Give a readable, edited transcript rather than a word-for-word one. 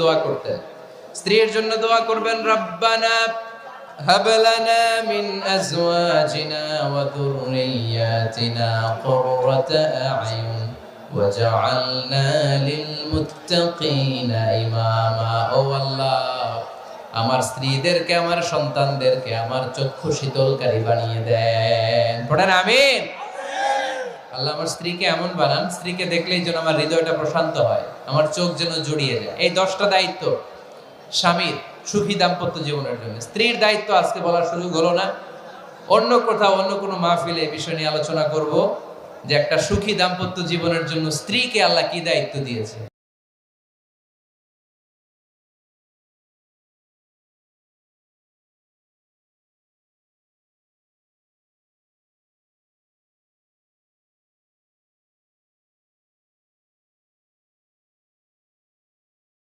দোয়া করতেন। স্ত্রীর জন্য দোয়া করবেন, রব্বানা হাব লানা মিন আজওয়াজিনা ওয়া যুররিয়্যাতিনা কুররাতা আ'য়ুন ওয়াজআলনা লিল মুত্তাকিনা ইমামা। ও আল্লাহ, আমার স্ত্রীদেরকে, আমার সন্তানদেরকে আমার চক্ষু শীতলকারী বানিয়ে দেন। পড়েন আমিন। আল্লাহ আমার স্ত্রীকে এমন বানান, স্ত্রীকে দেখলেই যেন আমার হৃদয়টা প্রশান্ত হয়, আমার চোখ যেন জুড়িয়ে যায়। এই 10টা দায়িত্ব স্বামীর সুখী দাম্পত্য জীবনের জন্য। স্ত্রীর দায়িত্ব আজকে বলার সুযোগ হলো না, অন্য কোথাও অন্য কোনো মাহফিলে এই বিষয় নিয়ে আলোচনা করব যে একটা সুখী দাম্পত্য জীবনের জন্য স্ত্রীকে আল্লাহ কি দায়িত্ব দিয়েছে।